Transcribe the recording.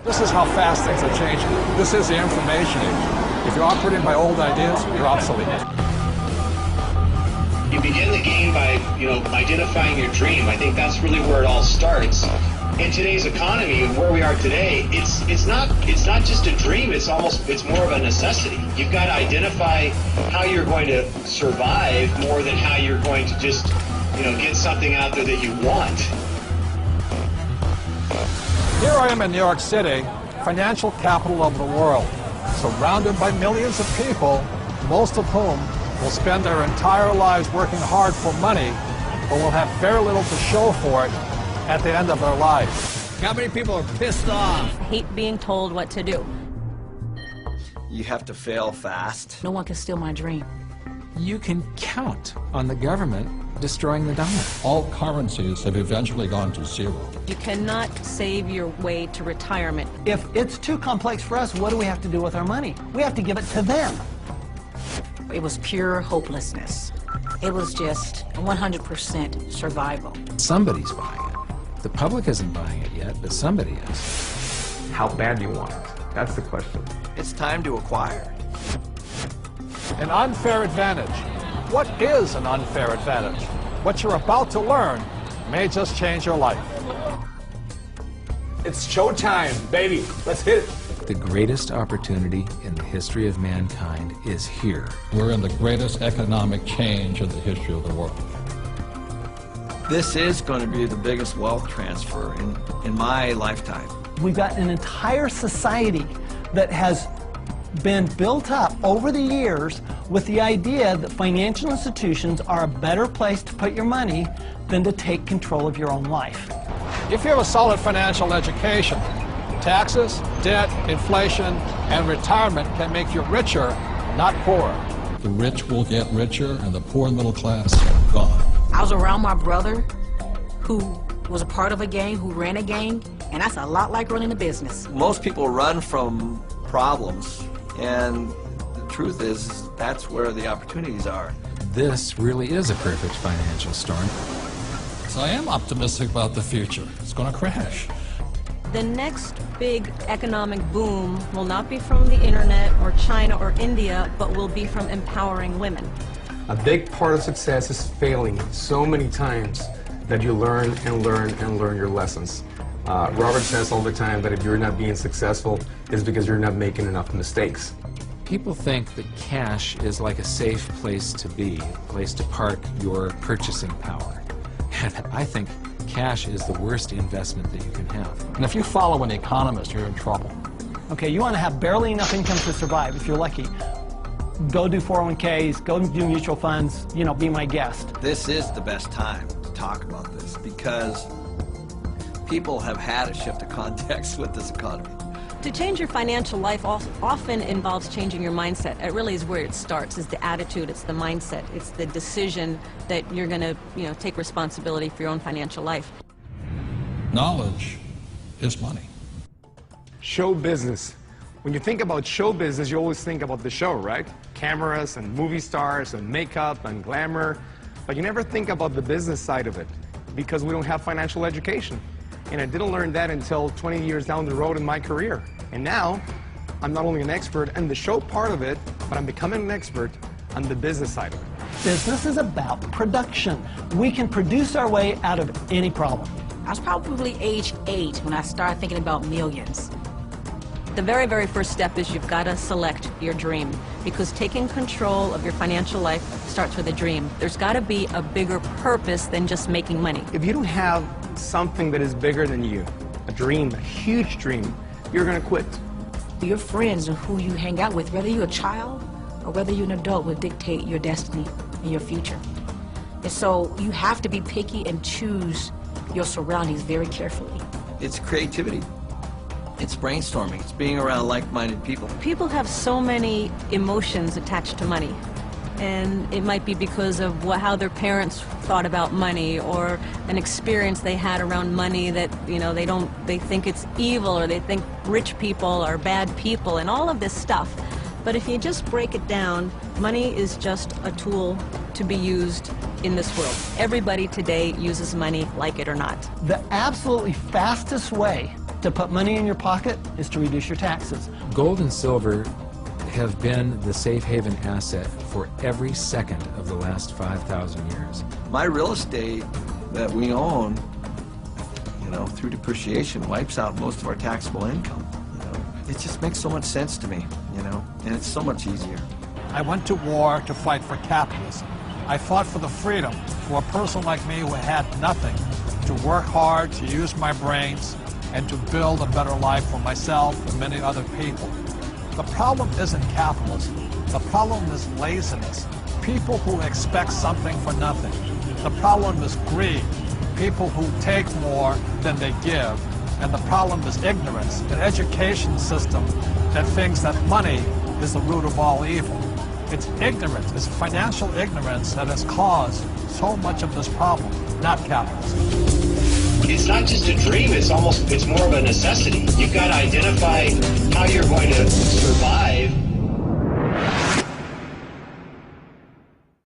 This is how fast things are changing. This is the information age. If you're operating by old ideas, you're obsolete. You begin the game by, identifying your dream. I think that's really where it all starts. In today's economy, where we are today, it's not just a dream. It's more of a necessity. You've got to identify how you're going to survive more than how you're going to just, get something out there that you want. Here I am in New York City, financial capital of the world, surrounded by millions of people, most of whom will spend their entire lives working hard for money, but will have very little to show for it at the end of their lives. How many people are pissed off? I hate being told what to do. You have to fail fast. No one can steal my dream. You can count on the government destroying the dollar. All currencies have eventually gone to zero. You cannot save your way to retirement. If it's too complex for us, what do we have to do with our money? We have to give it to them. It was pure hopelessness. It was just 100% survival. Somebody's buying it. The public isn't buying it yet, but somebody is. How bad do you want it? That's the question. It's time to acquire. An unfair advantage. What is an unfair advantage? What you're about to learn may just change your life. It's showtime, baby. Let's hit it. The greatest opportunity in the history of mankind is here. We're in the greatest economic change in the history of the world. This is going to be the biggest wealth transfer in my lifetime. We've got an entire society that has been built up over the years with the idea that financial institutions are a better place to put your money than to take control of your own life. If you have a solid financial education, taxes, debt, inflation, and retirement can make you richer, not poorer. The rich will get richer and the poor and middle class gone. I was around my brother who was a part of a gang, who ran a gang, and that's a lot like running a business. Most people run from problems, and the truth is that's where the opportunities are. This really is a perfect financial storm. So I am optimistic about the future. It's going to crash. The next big economic boom will not be from the internet or China or India, but will be from empowering women. A big part of success is failing so many times that you learn and learn and learn your lessons. Robert says all the time that if you're not being successful, it's because you're not making enough mistakes. People think that cash is like a safe place to be, a place to park your purchasing power. And I think cash is the worst investment that you can have. And if you follow an economist, you're in trouble. Okay, you want to have barely enough income to survive, if you're lucky. Go do 401ks, go do mutual funds, be my guest. This is the best time to talk about this because people have had a shift of context with this economy. To change your financial life often involves changing your mindset. It really is where it starts, is the attitude, it's the mindset, it's the decision that you're going to, take responsibility for your own financial life. Knowledge is money. Show business. When you think about show business, you always think about the show, right? Cameras and movie stars and makeup and glamour. But you never think about the business side of it because we don't have financial education. And I didn't learn that until 20 years down the road in my career. And now, I'm not only an expert in the show part of it, but I'm becoming an expert on the business side of it. Business is about production. We can produce our way out of any problem. I was probably age 8 when I started thinking about millions. The very, very first step is you've got to select your dream, because taking control of your financial life starts with a dream. There's got to be a bigger purpose than just making money. If you don't have something that is bigger than you, a dream, a huge dream, you're going to quit. Your friends and who you hang out with, whether you're a child or whether you're an adult, will dictate your destiny and your future. And so you have to be picky and choose your surroundings very carefully. It's creativity. It's brainstorming. It's being around like-minded people. People have so many emotions attached to money. And it might be because of how their parents thought about money, or an experience they had around money that, they think it's evil, or they think rich people are bad people, and all of this stuff. But if you just break it down, money is just a tool to be used in this world. Everybody today uses money, like it or not. The absolutely fastest way to put money in your pocket is to reduce your taxes. Gold and silver have been the safe haven asset for every second of the last 5,000 years. My real estate that we own, you know, through depreciation wipes out most of our taxable income. You know, it just makes so much sense to me, you know, and it's so much easier. I went to war to fight for capitalism. I fought for the freedom for a person like me who had nothing to work hard, to use my brains, and to build a better life for myself and many other people. The problem isn't capitalism. The problem is laziness. People who expect something for nothing. The problem is greed. People who take more than they give. And the problem is ignorance, an education system that thinks that money is the root of all evil. It's ignorance, it's financial ignorance that has caused so much of this problem, not capitalism. It's not just a dream, it's more of a necessity. You've got to identify how you're going to survive